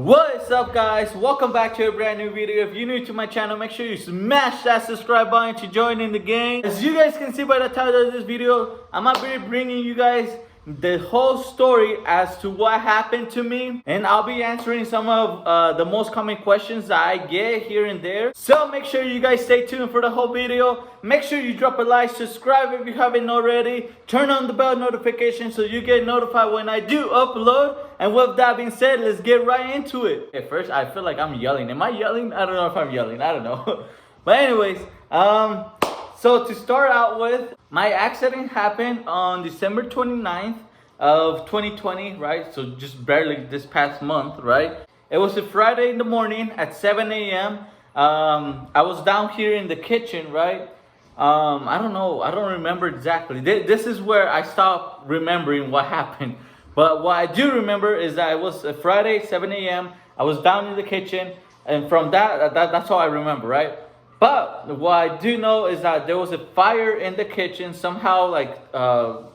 What is up, guys? Welcome back to a brand new video. If you're new to my channel, make sure you smash that subscribe button to join in the game. As you guys can see by the title of this video, I'm gonna be bringing you guys the whole story as to what happened to me, and I'll be answering some of the most common questions that I get here and there. So make sure you guys stay tuned for the whole video. Make sure you drop a like, subscribe if you haven't already, turn on the bell notification so you get notified when I do upload. And with that being said, let's get right into it. At first I feel like I'm yelling. Am I yelling? I don't know if I'm yelling. I don't know. But anyways, so to start out with, my accident happened on December 29th of 2020, right? So just barely this past month, right? It was a Friday in the morning at 7 a.m. I was down here in the kitchen, right? I don't know. I don't remember exactly. This is where I stopped remembering what happened. But what I do remember is that it was a Friday, 7 a.m. I was down in the kitchen. And from that's all I remember, right? But what I do know is that there was a fire in the kitchen. Somehow, like a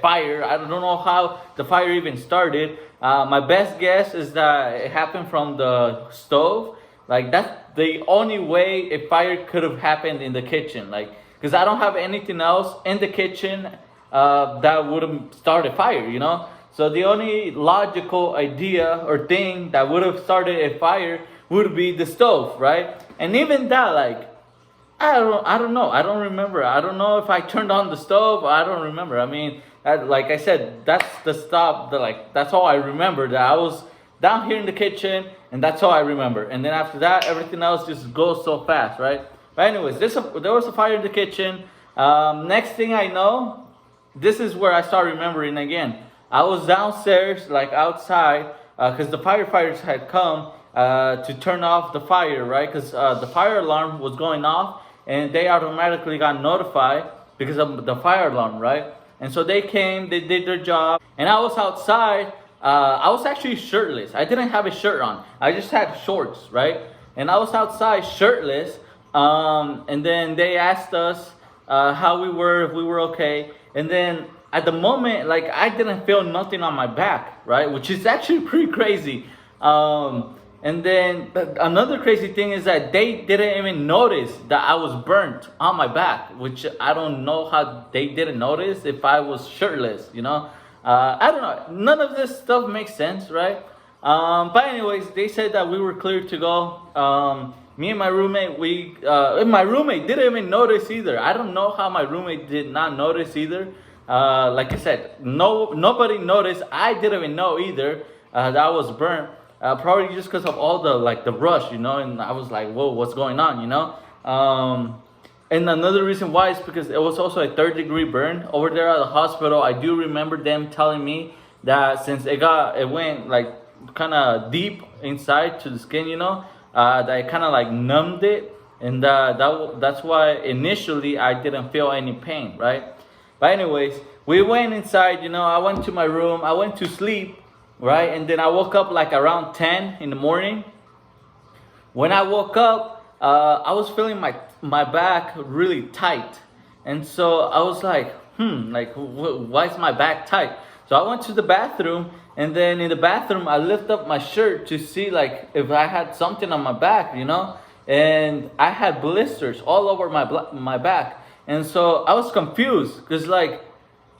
fire. I don't know how the fire even started. My best guess is that it happened from the stove. Like, that's the only way a fire could have happened in the kitchen. Like, because I don't have anything else in the kitchen that would have started a fire, you know? So the only logical idea or thing that would have started a fire would be the stove, right? And even that, like, I don't know. I don't remember. I don't know if I turned on the stove. I don't remember. I mean, like I said, that's the stuff. That's all I remember. That I was down here in the kitchen, and that's all I remember. And then after that, everything else just goes so fast, right? But anyways, there was a fire in the kitchen. Next thing I know, this is where I start remembering again. I was downstairs, like outside, because the firefighters had come to turn off the fire, right? Because the fire alarm was going off, and they automatically got notified because of the fire alarm, right? And so they came, they did their job, and I was outside. I was actually shirtless. I didn't have a shirt on. I just had shorts, right? And I was outside shirtless, and then they asked us how we were, if we were okay. And then at the moment, like, I didn't feel nothing on my back, right? Which is actually pretty crazy. And then another crazy thing is that they didn't even notice that I was burnt on my back, which I don't know how they didn't notice if I was shirtless, you know? I don't know. None of this stuff makes sense, right? But anyways, they said that we were clear to go. Me and my roommate, my roommate didn't even notice either. I don't know how my roommate did not notice either. Like I said, nobody noticed. I didn't even know either that I was burnt. Probably just because of all the rush, you know. And I was like, whoa, what's going on, you know? And another reason why is because it was also a 3rd-degree burn over there at the hospital. I do remember them telling me that since it went like kind of deep inside to the skin, you know, that it kind of like numbed it, and that's why initially I didn't feel any pain, right? But anyways, we went inside, you know. I went to my room. I went to sleep, right? And then I woke up like around 10 in the morning. When I woke up, I was feeling my back really tight. And so I was like, why is my back tight? So I went to the bathroom, and then in the bathroom, I lift up my shirt to see like if I had something on my back, you know? And I had blisters all over my back. And so I was confused because, like,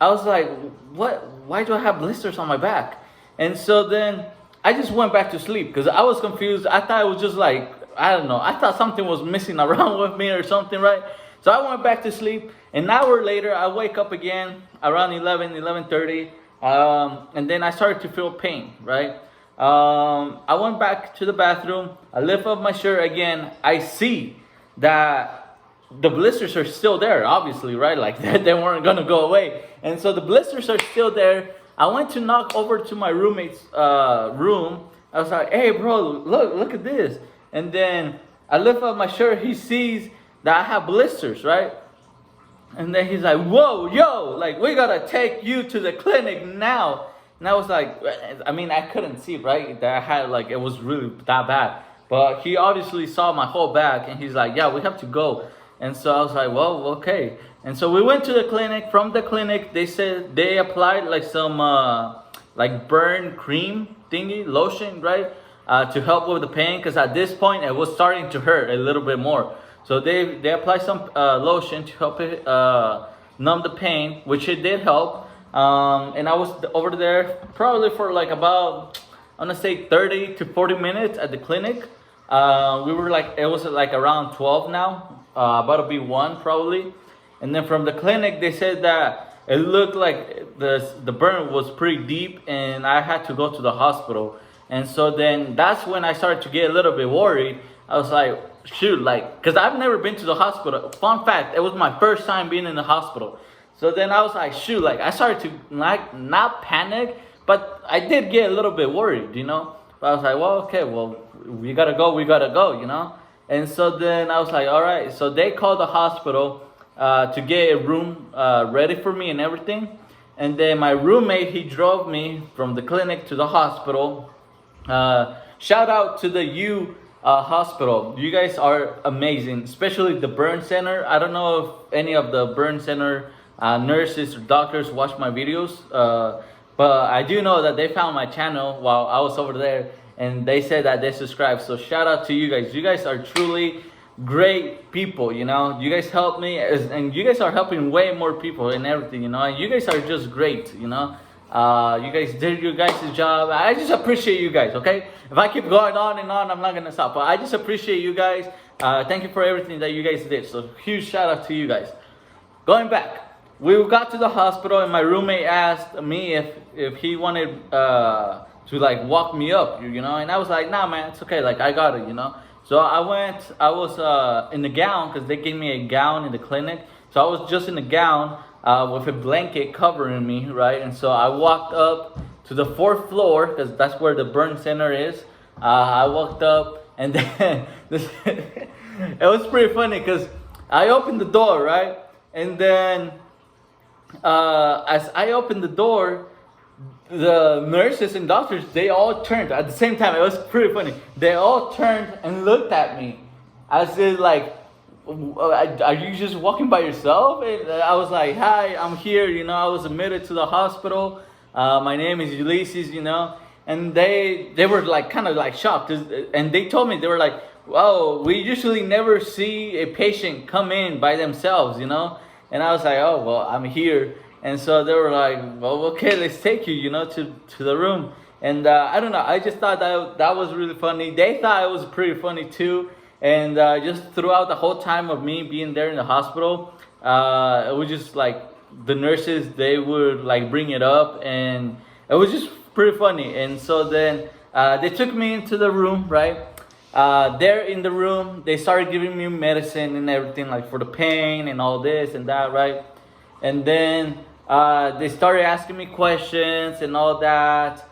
I was like, what? Why do I have blisters on my back? And so then I just went back to sleep because I was confused. I thought it was just like, I don't know. I thought something was messing around with me or something, right? So I went back to sleep. An hour later, I wake up again around 11:30. And then I started to feel pain, right? I went back to the bathroom. I lift up my shirt again. I see that the blisters are still there, obviously, right? Like they weren't gonna go away. And so the blisters are still there. I went to knock over to my roommate's room. I was like, hey bro, look at this. And then I lift up my shirt. He sees that I have blisters, right? And then he's like, whoa, yo, like, we gotta take you to the clinic now. And I was like, I mean, I couldn't see, right? That I had, like, it was really that bad. But he obviously saw my whole back, and he's like, yeah, we have to go. And so I was like, well, okay. And so we went to the clinic. From the clinic, they said they applied like some like burn cream thingy, lotion, right? to help with the pain, because at this point it was starting to hurt a little bit more. So they applied some lotion to help it numb the pain, which it did help. And I was over there probably for like about, I'm gonna say 30 to 40 minutes at the clinic. We were like, it was like around 12 now, about to be 1 probably. And then from the clinic, they said that it looked like the burn was pretty deep and I had to go to the hospital. And so then that's when I started to get a little bit worried. I was like, shoot, like, because I've never been to the hospital. Fun fact, it was my first time being in the hospital. So then I was like, shoot, like, I started to like not panic, but I did get a little bit worried, you know. But I was like, well, okay, well, we gotta go, you know. And so then I was like, all right. So they called the hospital to get a room ready for me and everything. And then my roommate, he drove me from the clinic to the hospital. Shout out to the hospital. You guys are amazing, especially the burn center. I don't know if any of the burn center nurses or doctors watch my videos, but I do know that they found my channel while I was over there, and they said that they subscribed. So shout out to you guys. You guys are truly great people, you know. You guys help me, and you guys are helping way more people and everything, you know. And you guys are just great, you know. You guys did your guys' job. I just appreciate you guys, okay? If I keep going on and on, I'm not gonna stop. But I just appreciate you guys. Thank you for everything that you guys did. So huge shout out to you guys. Going back, we got to the hospital and my roommate asked me if he wanted to like walk me up, you know. And I was like, nah, man, it's okay. Like, I got it, you know. So I was in the gown, because they gave me a gown in the clinic. So I was just in the gown with a blanket covering me, right? And so I walked up to the 4th floor, because that's where the burn center is. I walked up, and then it was pretty funny, because I opened the door, right? And then as I opened the door, the nurses and doctors, they all turned at the same time. It was pretty funny. They all turned and looked at me as if like, are you just walking by yourself? And I was like, hi, I'm here, you know. I was admitted to the hospital. My name is Ulises, you know. And they were like kind of like shocked, and they told me, they were like, wow, we usually never see a patient come in by themselves, you know. And I was like, oh, well, I'm here. And so they were like, well, okay, let's take you, you know, to the room. And I don't know, I just thought that was really funny. They thought it was pretty funny too. And just throughout the whole time of me being there in the hospital, it was just like the nurses, they would like bring it up, and it was just pretty funny. And so then they took me into the room, right? There in the room, they started giving me medicine and everything, like for the pain and all this and that, right? And then they started asking me questions and all that.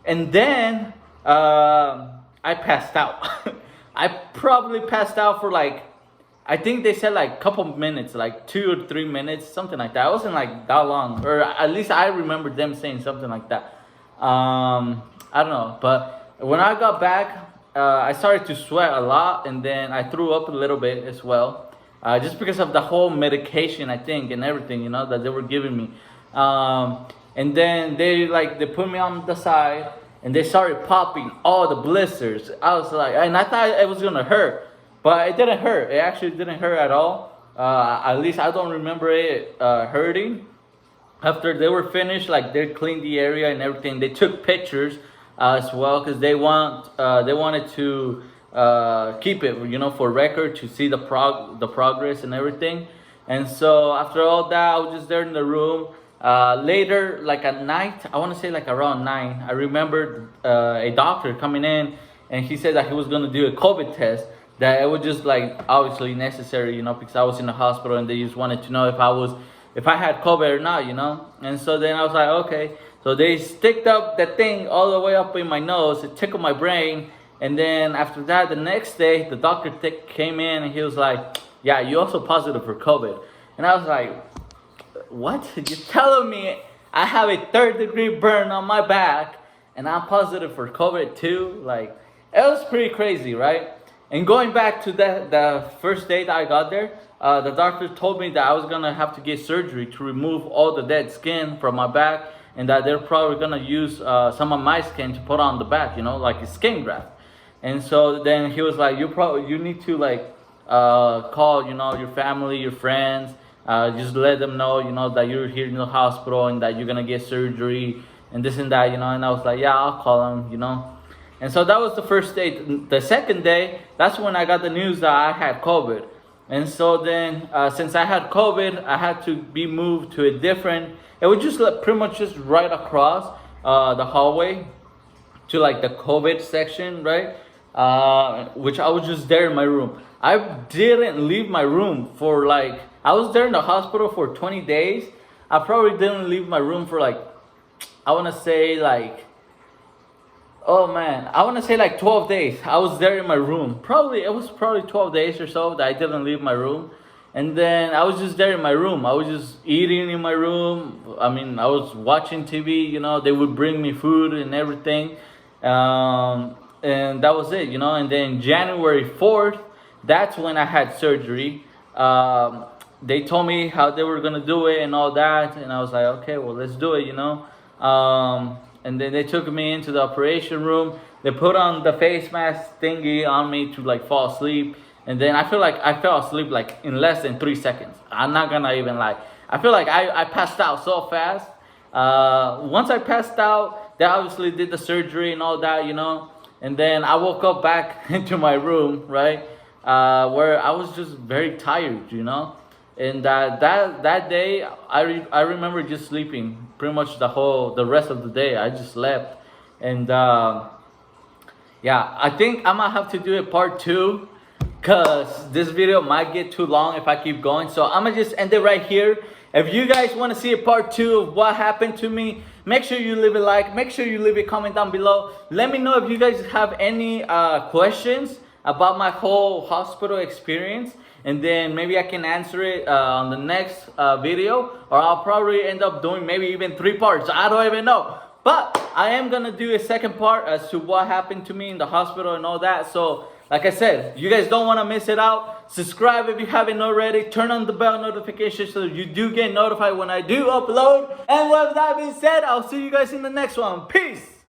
And then I passed out. I probably passed out for like, I think they said like a couple minutes, like 2 or 3 minutes, something like that. It wasn't like that long, or at least I remember them saying something like that. I don't know, but when I got back, I started to sweat a lot, and then I threw up a little bit as well, just because of the whole medication, I think, and everything, you know, that they were giving me. And then they put me on the side, and they started popping all the blisters. I was like, and I thought it was gonna hurt, but it didn't hurt. It actually didn't hurt at all. At least I don't remember it hurting. After they were finished, like they cleaned the area and everything, they took pictures as well, because they wanted to keep it, you know, for record, to see the progress and everything. And so after all that, I was just there in the room. Later, like at night, I want to say like around 9, I remember a doctor coming in, and he said that he was going to do a COVID test, that it was just like obviously necessary, you know, because I was in the hospital, and they just wanted to know if I had COVID or not, you know. And so then I was like, okay. So they sticked up that thing all the way up in my nose. It tickled my brain. And then after that, the next day, the doctor came in, and he was like, yeah, you're also positive for COVID. And I was like, what? You're telling me I have a 3rd-degree burn on my back, and I'm positive for COVID too? Like, it was pretty crazy, right? And going back to the first day that I got there, the doctor told me that I was gonna have to get surgery to remove all the dead skin from my back, and that they're probably gonna use some of my skin to put on the back, you know, like a skin graft. And so then he was like, you need to like call, your family, your friends, just let them know, that you're here in the hospital and that you're gonna get surgery and this and that, And I was like, yeah, I'll call them. And so that was the first day. The second day, that's when I got the news that I had COVID. And so then, since I had COVID, I had to be moved to a different. It was just like pretty much just right across the hallway to like the COVID section, right? Which I was just there in my room. I didn't leave my room for like, I was there in the hospital for 20 days. I probably didn't leave my room for like, I want to say like, oh man, I want to say like 12 days. I was there in my room. It was probably 12 days or so that I didn't leave my room. And then I was just there in my room. I was just eating in my room. I mean, I was watching TV, they would bring me food and everything. And that was it, And then January 4th, that's when I had surgery. They told me how they were going to do it and all that. And I was like, okay, well, let's do it, And then they took me into the operation room. They put on the face mask thingy on me to like fall asleep. And then I feel like I fell asleep like in less than 3 seconds. I'm not gonna even lie. I feel like I passed out so fast. Once I passed out, they obviously did the surgery and all that, And then I woke up back into my room, right? Where I was just very tired, And that day, I remember just sleeping pretty much the rest of the day. I just slept, and yeah, I think I might have to do a part 2, cause this video might get too long if I keep going. So I'm gonna just end it right here. If you guys want to see a part 2 of what happened to me, make sure you leave a like. Make sure you leave a comment down below. Let me know if you guys have any questions about my whole hospital experience. And then maybe I can answer it on the next video. Or I'll probably end up doing maybe even 3 parts. I don't even know. But I am going to do a second part as to what happened to me in the hospital and all that. So, like I said, you guys don't want to miss it out. Subscribe if you haven't already. Turn on the bell notification so you do get notified when I do upload. And with that being said, I'll see you guys in the next one. Peace!